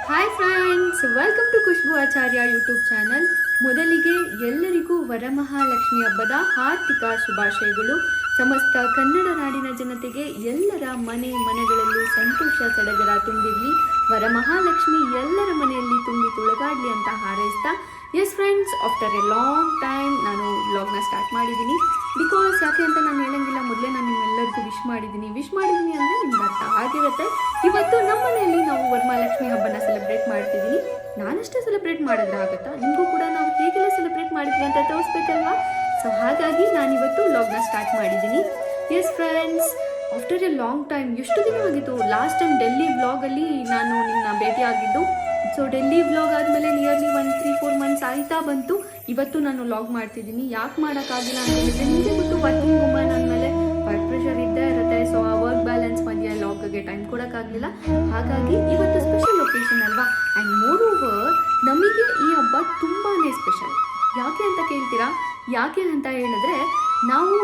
Hi friends, welcome to Khushbu Acharya YouTube channel. ಮೊದಲಿಗೆ ಎಲ್ಲರಿಗೂ ವರಮಹಾಲಕ್ಷ್ಮಿ ಹಬ್ಬದ ಹಾರ್ದಿಕ ಶುಭಾಶಯಗಳು. ಸಮಸ್ತ ಕನ್ನಡ ನಾಡಿನ ಜನತೆಗೆ ಎಲ್ಲರ ಮನೆಗಳಲ್ಲೂ ಸಂತೋಷ ಸಡಗರ ತುಂಬಿರಲಿ. ವರಮಹಾಲಕ್ಷ್ಮಿ ಎಲ್ಲರ ಮನೆಯಲ್ಲಿ ತುಂಬಿ ತುಳಗಾಡಲಿ ಅಂತ ಹಾರೈಸ್ತಾ, yes friends, after a long time ನಾನು ವ್ಲಾಗ್ನ ಸ್ಟಾರ್ಟ್ ಮಾಡಿದ್ದೀನಿ. ಬಿಕಾಸ್ ಯಾಕೆ ಅಂತ ನಾನು ಹೇಳಂಗಿಲ್ಲ, ಮೊದಲೇ ನಾನು ನಿಮ್ಮೆಲ್ಲರಿಗೂ ವಿಶ್ ಮಾಡಿದ್ದೀನಿ ಅಂದರೆ ನಿಮ್ಗೆ ಅರ್ಥ ಆಗಿರುತ್ತೆ. ಇವತ್ತು ನಮ್ಮ ಮನೆಯಲ್ಲಿ ನಾವು ವರಮಹಾಲಕ್ಷ್ಮಿ ಹಬ್ಬನ ಸೆಲೆಬ್ರೇಟ್ ಮಾಡ್ತಿದ್ದೀನಿ. ನಾನಷ್ಟೇ ಸೆಲೆಬ್ರೇಟ್ ಮಾಡಿದ್ರೆ ಆಗುತ್ತಾ? ನಿಮಗೂ ಕೂಡ ನಾವು ಹೇಗೆಲ್ಲ ಸೆಲೆಬ್ರೇಟ್ ಮಾಡಿದ್ವಿ ಅಂತ ತೋರಿಸ್ಬೇಕಲ್ವಾ? ಸೊ ಹಾಗಾಗಿ ನಾನಿವತ್ತು ವ್ಲಾಗ್ನ ಸ್ಟಾರ್ಟ್ ಮಾಡಿದ್ದೀನಿ. S friends, after a long time, ಎಷ್ಟು ದಿನ ಆಗಿತ್ತು ಲಾಸ್ಟ್ ಟೈಮ್ ಡೆಲ್ಲಿ ವ್ಲಾಗಲ್ಲಿ ನಾನು ನಿಮ್ಮನ್ನ ಭೇಟಿ ಆಗಿದ್ದು. ಸೊ ಡೆಲ್ಲಿ ವ್ಲಾಗ್ ಆದಮೇಲೆ ನಿಯರ್ಲಿ 3-4 ಮಂತ್ಸ್ ಆಯ್ತಾ ಬಂತು. ಇವತ್ತು ನಾನು ವ್ಲಾಗ್ ಮಾಡ್ತಿದ್ದೀನಿ. ಯಾಕೆ ಮಾಡೋಕ್ಕಾಗಿಲ್ಲ ಅಂತ ಹೇಳಿದ್ರೆ, ನಿಮಗೆ ಗೊತ್ತು, ವರ್ಕಿಂಗ್ ವುಮನ್ ಅಂದಮೇಲೆ ವರ್ಕ್ ಪ್ರೆಷರ್ ಇದ್ದೇ ಇರುತ್ತೆ. ಸೊ ಆ ವರ್ಕ್ ಬ್ಯಾಲೆನ್ಸ್ ಮಧ್ಯೆ ವ್ಲಾಗ್ಗೆ ಟೈಮ್ ಕೊಡೋಕ್ಕಾಗಲಿಲ್ಲ. ಹಾಗಾಗಿ ಇವತ್ತು ಸ್ಪೆಷಲ್ ಲೊಕೇಶನ್ ಅಲ್ವಾ. ಆ್ಯಂಡ್ ಮೋರ್ ಓವರ್, ನಮಗೆ ಈ ಹಬ್ಬ ತುಂಬಾ ಸ್ಪೆಷಲ್. ಯಾಕೆ ಅಂತ ಕೇಳ್ತೀರಾ? ಯಾಕೆ ಅಂತ ಹೇಳಿದ್ರೆ, ನಾವು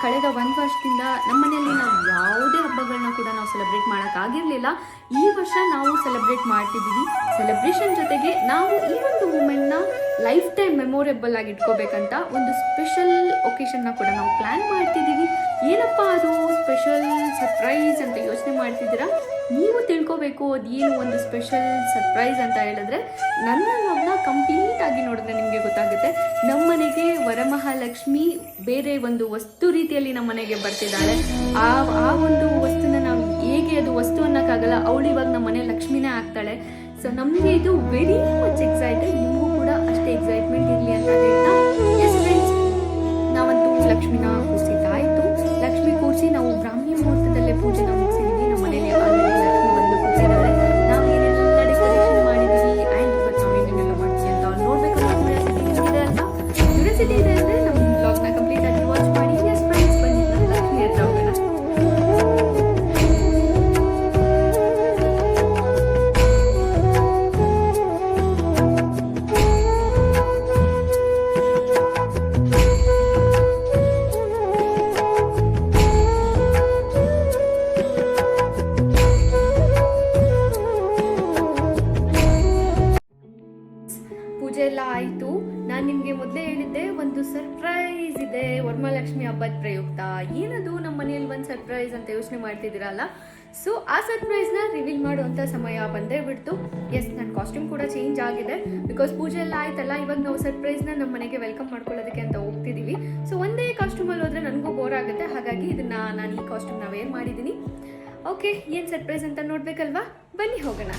ಕಳೆದ 1 ವರ್ಷದಿಂದ ನಮ್ಮ ಮನೆಯಲ್ಲಿ ನಾವು ಯಾವುದೇ ಹಬ್ಬಗಳನ್ನ ಕೂಡ ನಾವು ಸೆಲೆಬ್ರೇಟ್ ಮಾಡೋಕ್ಕಾಗಿರಲಿಲ್ಲ. ಈ ವರ್ಷ ನಾವು ಸೆಲೆಬ್ರೇಟ್ ಮಾಡ್ತಿದ್ದೀವಿ. ಸೆಲೆಬ್ರೇಷನ್ ಜೊತೆಗೆ ನಾವು ಈ ಒಂದು ಮೂಮೆಂಟ್ನ ಲೈಫ್ ಟೈಮ್ ಮೆಮೊರೇಬಲ್ ಆಗಿ ಇಟ್ಕೋಬೇಕಂತ ಒಂದು ಸ್ಪೆಷಲ್ ಒಕೇಶನ್ನ ಕೂಡ ನಾವು ಪ್ಲ್ಯಾನ್ ಮಾಡ್ತಿದ್ದೀವಿ. ಏನಪ್ಪ ಅದು ಸ್ಪೆಷಲ್ ಸರ್ಪ್ರೈಸ್ ಅಂತ ಯೋಚನೆ ಮಾಡ್ತಿದ್ದೀರಾ? ನೀವು ತಿಳ್ಕೋಬೇಕು ಅದೇನು ಒಂದು ಸ್ಪೆಷಲ್ ಸರ್ಪ್ರೈಸ್ ಅಂತ ಹೇಳಿದ್ರೆ, ನನ್ನ ವ್ಲಾಗ್ನ ಕಂಪ್ಲೀಟ್ ಆಗಿ ನೋಡಿದ್ರೆ ನಿಮಗೆ ಗೊತ್ತಾಗುತ್ತೆ. ನಮ್ಮ ಮನೆಗೆ ವರಮಹಾಲಕ್ಷ್ಮಿ ಬೇರೆ ಒಂದು ವಸ್ತು ರೀತಿಯಲ್ಲಿ ನಮ್ಮ ಮನೆಗೆ ಬರ್ತಿದ್ದಾಳೆ. ಆ ಒಂದು ವಸ್ತುನ ನಾವು ಹೇಗೆ ಅದು ವಸ್ತು ಅನ್ನೋಕ್ಕಾಗಲ್ಲ, ಅವಳು ಇವಾಗ ನಮ್ಮ ಮನೆ ಲಕ್ಷ್ಮಿನೇ ಆಗ್ತಾಳೆ. ಸೊ ನಮಗೆ ಇದು ವೆರಿ ಮಚ್ ಎಕ್ಸೈಟೆಡ್. ನಿಮಗೂ ಕೂಡ ಅಷ್ಟೇ ಎಕ್ಸೈಟ್ಮೆಂಟ್ ಇರಲಿ ಅಂತ ಹೇಳ್ತಾ, ಎಸ್ ಫ್ರೆಂಡ್ಸ್, ನಾವಂತೂ ಲಕ್ಷ್ಮಿನ ಕೂರಿಸಿದ್ದಾಯಿತು. ಲಕ್ಷ್ಮಿ ಕೂರಿಸಿ ನಾವು ಬ್ರಾಹ್ಮಿ ಮುಹೂರ್ತದಲ್ಲೇ ಪೂಜೆನ ಮುಗಿಸಿದ್ವಿ. ನಮ್ಮ ಮನೆಯಲ್ಲಿ ಲಕ್ಷ್ಮಿ ಬಂದು ಕೂತಿದ್ದಾಳೆ. ನಾವು ಏನೆಲ್ಲ ಡೆಕೋರೇಷನ್ ಮಾಡಿದ್ದೀವಿ ಆ್ಯಂಡ್ ಇವತ್ತು ನಾವು ಏನೇನೆಲ್ಲ ಮಾಡ್ತೀವಿ ಅಂತ ಅವ್ರು ನೋಡಬೇಕಲ್ಲ. ಕ್ಯೂರಿಯಾಸಿಟಿ ಇದೆ ಅಂದರೆ ನಮ್ಮ ಬ್ಲಾಗ್ನ ಕಂಪ್ಲೀಟ್ ಆಗಿ ವಾಚ್ ಮಾಡಿ. ಎಸ್ ಫ್ರೆಂಡ್ಸ್, ಬನ್ನಿ ನಾವು ಲಕ್ಷ್ಮಿ ಹತ್ರ ಹೋಗೋಣ. ಪೂಜೆ ಎಲ್ಲ ಆಯಿತು. ನಾನು ನಿಮಗೆ ಮೊದಲೇ ಹೇಳಿದ್ದೆ ಒಂದು ಸರ್ಪ್ರೈಸ್ ಇದೆ ವರಮಹಾಲಕ್ಷ್ಮಿ ಹಬ್ಬದ ಪ್ರಯುಕ್ತ. ಏನದು ನಮ್ಮ ಮನೆಯಲ್ಲಿ ಒಂದು ಸರ್ಪ್ರೈಸ್ ಅಂತ ಯೋಚನೆ ಮಾಡ್ತಿದ್ದೀರಲ್ಲ. ಸೊ ಆ ಸರ್ಪ್ರೈಸ್ನ ರಿವೀಲ್ ಮಾಡುವಂಥ ಸಮಯ ಬಂದೇ ಬಿಡ್ತು. ಎಸ್, ನನ್ನ ಕಾಸ್ಟ್ಯೂಮ್ ಕೂಡ ಚೇಂಜ್ ಆಗಿದೆ. ಬಿಕಾಸ್ ಪೂಜೆ ಎಲ್ಲ ಆಯ್ತಲ್ಲ, ಇವಾಗ ನಾವು ಸರ್ಪ್ರೈಸ್ನ ನಮ್ಮ ಮನೆಗೆ ವೆಲ್ಕಮ್ ಮಾಡ್ಕೊಳ್ಳೋದಕ್ಕೆ ಅಂತ ಹೋಗ್ತಿದ್ದೀವಿ. ಸೊ ಒಂದೇ ಕಾಸ್ಟ್ಯೂಮಲ್ಲಿ ಹೋದರೆ ನನಗೂ ಬೋರ್ ಆಗುತ್ತೆ. ಹಾಗಾಗಿ ನಾನು ಈ ಕಾಸ್ಟ್ಯೂಮ್ನ ವೇರ್ ಮಾಡಿದ್ದೀನಿ. ಓಕೆ, ಏನು ಸರ್ಪ್ರೈಸ್ ಅಂತ ನೋಡಬೇಕಲ್ವಾ? ಬನ್ನಿ ಹೋಗೋಣ.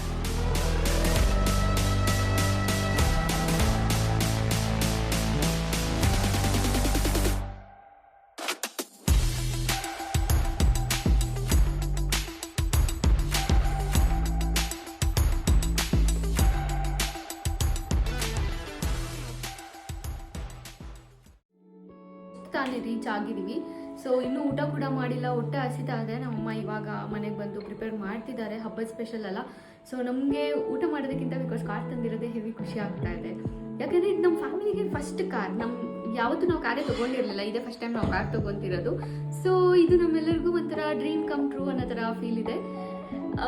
ತಾನೇ ರೀಚ್ ಆಗಿದ್ದೀವಿ. ಸೊ ಇನ್ನೂ ಊಟ ಕೂಡ ಮಾಡಿಲ್ಲ, ಹೊಟ್ಟೆ ಹಸಿತಾ ಇದೆ. ನಮ್ಮಮ್ಮ ಇವಾಗ ಮನೆಗೆ ಬಂದು ಪ್ರಿಪೇರ್ ಮಾಡ್ತಿದ್ದಾರೆ. ಹಬ್ಬದ ಸ್ಪೆಷಲ್ ಅಲ್ಲ. ಸೊ ನಮಗೆ ಊಟ ಮಾಡೋದಕ್ಕಿಂತ ಬಿಕಾಸ್ ಕಾರ್ ತಂದಿರೋದೇ ಹೆವಿ ಖುಷಿ ಆಗ್ತಾ ಇದೆ. ಯಾಕಂದರೆ ಇದು ನಮ್ಮ ಫ್ಯಾಮಿಲಿಗೆ ಫಸ್ಟ್ ಕಾರ್. ಯಾವತ್ತೂ ನಾವು ಕಾರೇ ತೊಗೊಂಡಿರಲಿಲ್ಲ, ಇದೇ ಫಸ್ಟ್ ಟೈಮ್ ನಾವು ಕಾರ್ ತೊಗೊತಿರೋದು. ಸೊ ಇದು ನಮ್ಮೆಲ್ಲರಿಗೂ ಒಂಥರ ಡ್ರೀಮ್ ಕಮ್ ಟ್ರೂ ಅನ್ನೋ ಥರ ಫೀಲ್ ಇದೆ.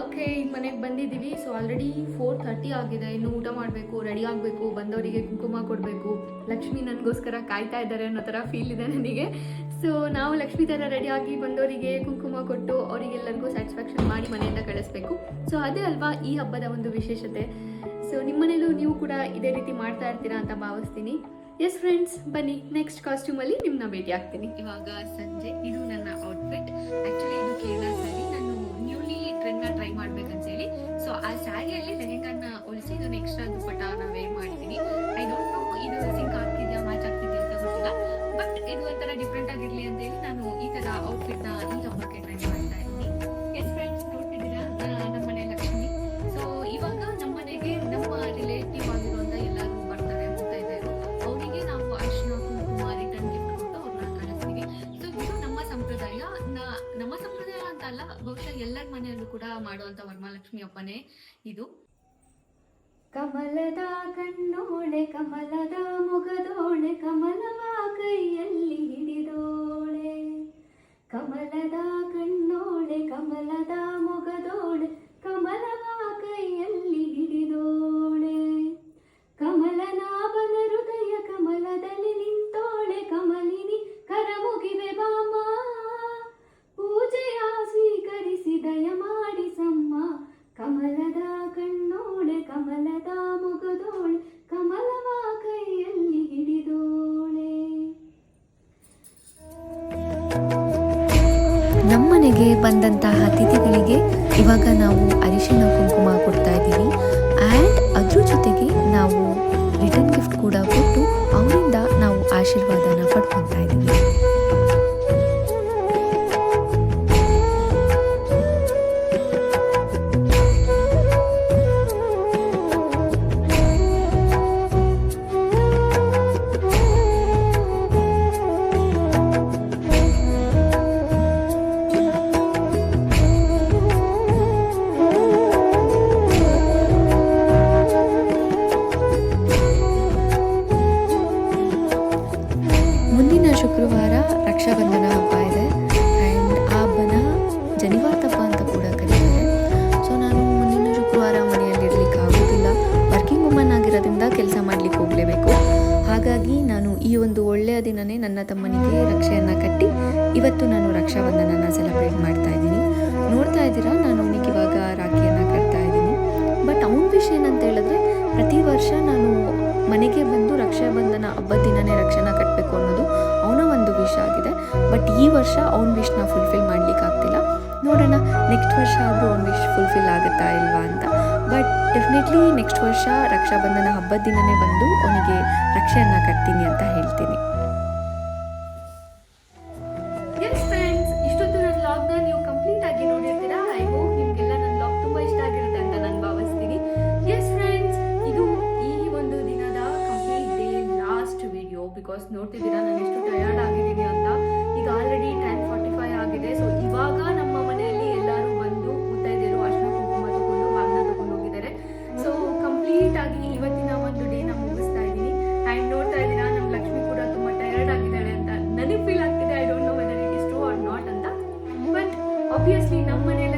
ಓಕೆ, ಈಗ ಮನೆಗೆ ಬಂದಿದ್ದೀವಿ. ಸೊ ಆಲ್ರೆಡಿ 4:30 ಆಗಿದೆ. ಇನ್ನು ಊಟ ಮಾಡಬೇಕು, ರೆಡಿ ಆಗಬೇಕು, ಬಂದವರಿಗೆ ಕುಂಕುಮ ಕೊಡಬೇಕು. ಲಕ್ಷ್ಮಿ ನನಗೋಸ್ಕರ ಕಾಯ್ತಾ ಇದ್ದಾರೆ ಅನ್ನೋ ಥರ ಫೀಲ್ ಇದೆ ನನಗೆ. ಸೊ ನಾವು ಲಕ್ಷ್ಮಿ ಥರ ರೆಡಿಯಾಗಿ ಬಂದವರಿಗೆ ಕುಂಕುಮ ಕೊಟ್ಟು ಅವರಿಗೆಲ್ಲರಿಗೂ ಸ್ಯಾಟಿಸ್ಫ್ಯಾಕ್ಷನ್ ಮಾಡಿ ಮನೆಯಿಂದ ಕಳಿಸ್ಬೇಕು. ಸೊ ಅದೇ ಅಲ್ವಾ ಈ ಹಬ್ಬದ ಒಂದು ವಿಶೇಷತೆ. ಸೊ ನಿಮ್ಮ ಮನೇಲೂ ನೀವು ಕೂಡ ಇದೇ ರೀತಿ ಮಾಡ್ತಾ ಇರ್ತೀರಾ ಅಂತ ಭಾವಿಸ್ತೀನಿ. ಎಸ್ ಫ್ರೆಂಡ್ಸ್, ಬನ್ನಿ ನೆಕ್ಸ್ಟ್ ಕಾಸ್ಟ್ಯೂಮಲ್ಲಿ ನಿಮ್ಮನ್ನ ಭೇಟಿ ಆಗ್ತೀನಿ. ಇವಾಗ ಸಂಜೆ, ಇದು ನನ್ನ ಔಟ್ಫಿಟ್. ಆ್ಯಕ್ಚುಲಿ ಇದು ಕೇರಳ ಸ್ಯಾರಿ. ನಾನು ನ್ಯೂಲಿ ಟ್ರೆಂಡ್ನ ಟ್ರೈ ಮಾಡ್ಬೇಕಂತೇಳಿ ಸೊ ಆ ಸ್ಯಾರಿಯಲ್ಲಿ ಲೆಹೆಂಗಾನ ಹೊಲಿಸಿ ಇದೊಂದು ಎಕ್ಸ್ಟ್ರಾ ದುಪ್ಪಟ್ಟಾನ ವೇರ್ ಮಾಡಿದ್ದೀನಿ. ಐ ಡೋಂಟ್ ನೋ ಇದು ಸಿಂಕ್ ಆಗ್ತಿದೆಯಾ, ಮ್ಯಾಚ್ ಆಗ್ತಿದೆಯಾ ಅಂತ ಗೊತ್ತಿಲ್ಲ. ಬಟ್ ಇದು ಒಂಥರ ಡಿಫ್ರೆಂಟ್ ಆಗಿರಲಿ ಅಂತೇಳಿ ನಾನು ಈ ಥರ ಔಟ್ಫಿಟ್ನ ಈ ಹಬ್ಬಕ್ಕೆ ಟ್ರೈ ಮಾಡ್ತಾ ಇದ್ದೀನಿ. ಎಸ್ ಫ್ರೆಂಡ್ಸ್, ನೋಡ್ತಿದ್ದೀರಾ ನಮ್ಮ ಮನೆ ಲಕ್ಷ್ಮಿ. ಸೊ ಇವಾಗ ನಮ್ಮ ಮನೆಗೆ ನಮ್ಮ ರಿಲೇಟಿವ್ ಆಗಿರುವಂಥ ಎಲ್ಲರೂ ಬರ್ತಾರೆ ಅಂತ ಇದ್ದಾರೆ. ಅವರಿಗೆ ನಾವು ಅರಿಶಿನ ಕುಂಕುಮ ರಿಟರ್ನ್ ಗಿಫ್ಟ್ ಕೊಟ್ಟು ಅವ್ರನ್ನ ಕಳಿಸ್ತೀವಿ. ಸೊ ಇದು ನಮ್ಮ ಸಂಪ್ರದಾಯ. ನಮ್ಮ ಸಂಪ್ರದಾಯ ಅಂತ ಅಲ್ಲ, ಬಹುಶಃ ಎಲ್ಲರ ಮನೆಯಲ್ಲೂ ಕೂಡ ಮಾಡುವಂಥ ವರಮಹಾಲಕ್ಷ್ಮಿ ಹಬ್ಬನೇ ಇದು. ಕಮಲದ ಕಣ್ಣೋಳೆ, ಕಮಲದ ಮೊಗದೋಳೆ, ಕಮಲವ ಕೈಯಲ್ಲಿ ಹಿಡಿದೋಳೆ. ಕಮಲದ ಕಣ್ಣೋಳೆ, ಕಮಲದ ಮೊಗದೋಳೆ, ಕಮಲವ ಕೈಯಲ್ಲಿ ಹಿಡಿದೋಳೆ. ಬಂದಂತಹ ಅತಿಥಿಗಳಿಗೆ ಇವಾಗ ನಾವು ಅರಿಶಿನ ಕುಂಕುಮ ಕೊಡ್ತಾ ಇದ್ದೀವಿ. ಆ್ಯಂಡ್ ಅದ್ರ ಜೊತೆಗೆ ನಾವು ರಿಟರ್ನ್ ಗಿಫ್ಟ್ ಕೂಡ ಕೊಟ್ಟು ಅವರಿಂದ ನಾವು ಆಶೀರ್ವಾದನ ಪಡ್ಕೊತಾ ಇದ್ದೀವಿ. ಮುಂದಿನ ಶುಕ್ರವಾರ ರಕ್ಷಾಬಂಧನ ಹಬ್ಬ ಇದೆ. ಆ್ಯಂಡ್ ಆ ಹಬ್ಬನ ಜನಿವಾತ್ ಹಬ್ಬ ಅಂತ ಕೂಡ ಕರೀತಾರೆ. ಸೊ ನಾನು ಮುಂದಿನ ಶುಕ್ರವಾರ ಮನೆಯಲ್ಲಿರ್ಲಿಕ್ಕೆ ಆಗೋದಿಲ್ಲ. ವರ್ಕಿಂಗ್ ವುಮನ್ ಆಗಿರೋದ್ರಿಂದ ಕೆಲಸ ಮಾಡಲಿಕ್ಕೆ ಹೋಗಲೇಬೇಕು. ಹಾಗಾಗಿ ನಾನು ಈ ಒಂದು ಒಳ್ಳೆಯ ದಿನನೇ ನನ್ನ ತಮ್ಮನಿಗೆ ರಕ್ಷೆಯನ್ನು ಕಟ್ಟಿ ಇವತ್ತು ನಾನು ರಕ್ಷಾಬಂಧನನ ಸೆಲೆಬ್ರೇಟ್ ಮಾಡ್ತಾ ಇದ್ದೀನಿ. ನೋಡ್ತಾ ಇದ್ದೀರಾ, ನಾನು ಅವನಿಗೆ ಇವಾಗ ರಾಖಿಯನ್ನು ಕಟ್ತಾ ಇದ್ದೀನಿ. ಬಟ್ ಅವನ ವಿಷಯ ಏನಂತ ಹೇಳಿದ್ರೆ, ಪ್ರತಿ ವರ್ಷ ನಾನು ಮನೆಗೆ ಬಂದು ರಕ್ಷಾಬಂಧನ ಹಬ್ಬದ ದಿನನೇ ರಕ್ಷೆನ ಕಟ್ಟಬೇಕು ಅನ್ನೋದು ಅವನ ಒಂದು ವಿಷ್ ಆಗಿದೆ. ಬಟ್ ಈ ವರ್ಷ ಅವನ ವಿಶ್ನ ಫುಲ್ಫಿಲ್ ಮಾಡ್ಲಿಕ್ಕೆ ಆಗ್ತಿಲ್ಲ. ನೋಡೋಣ ನೆಕ್ಸ್ಟ್ ವರ್ಷ ಆದರೂ ಅವನ ವಿಶ್ ಫುಲ್ಫಿಲ್ ಆಗುತ್ತಾ ಇಲ್ವಾ ಅಂತ. ಬಟ್ ಡೆಫಿನೆಟ್ಲಿ ನೆಕ್ಸ್ಟ್ ವರ್ಷ ರಕ್ಷಾಬಂಧನ ಹಬ್ಬದ ದಿನನೇ ಬಂದು ಅವನಿಗೆ ರಕ್ಷೆಯನ್ನು ಕಟ್ತೀನಿ ಅಂತ ಹೇಳ್ತೀನಿ. ಎಸ್ ಫ್ರೆಂಡ್ಸ್, ಇಷ್ಟೊತ್ತು ನನ್ನ ವ್ಲಾಗ್ನ ನೀವು ಕಂಪ್ಲೀಟ್ ಆಗಿ ನೋಡಿರ್ತೀರಾ. ಐ ಹೋಪ್ ನಿಮಗೆಲ್ಲ ನನ್ನ ವ್ಲಾಗ್ ತುಂಬ ಇಷ್ಟ ಆಗಿರುತ್ತೆ ಅಂತ ನಾನು ಭಾವಿಸ್ತೀನಿ. ಎಸ್ ಫ್ರೆಂಡ್ಸ್, ಇದು ಈ ಒಂದು ದಿನದ complete day last video. Because ನೋಡ್ತಿದ್ದೀರಾ ನಾನು ಎಷ್ಟು ಟಯರ್ಡ್ ಆಗಿದ್ದೀನಿ ಅಂತ. ಈಗ ಆಲ್ರೆಡಿ 10:45 ಆಗಿದೆ. ಸೊ ಇವಾಗ ನಮ್ಮ ಮನೆಯಲ್ಲಿ ಎಲ್ಲರೂ ಬಂದು ಮುತ್ತೈದೆಯರು ಅರಿಶಿನ ಕುಂಕುಮ ತಗೊಂಡು ಬಾಗ್ನ ತಗೊಂಡು ಹೋಗಿದ್ದಾರೆ. ಸೊ ಕಂಪ್ಲೀಟ್ ಆಗಿ ಇವತ್ತಿನ ಒಂದು ಡೇನ ಮುಗಿಸ್ತಾ ಇದ್ದೀನಿ. ಆ್ಯಂಡ್ ನೋಡ್ತಾ ಇದ್ದೀರಾ, ನಮ್ಮ ಲಕ್ಷ್ಮಿ ಕೂಡ ತುಂಬ ಟಯರ್ಡ್ ಆಗಿದ್ದಾಳೆ ಅಂತ ನನಗೆ ಫೀಲ್ ಆಗ್ತಿದೆ. I don't know whether it is true or not ಅಂತ. ಬಟ್ ಆಬ್ವಿಯಸ್ಲಿ ನಮ್ಮ ಮನೆಯಲ್ಲಿ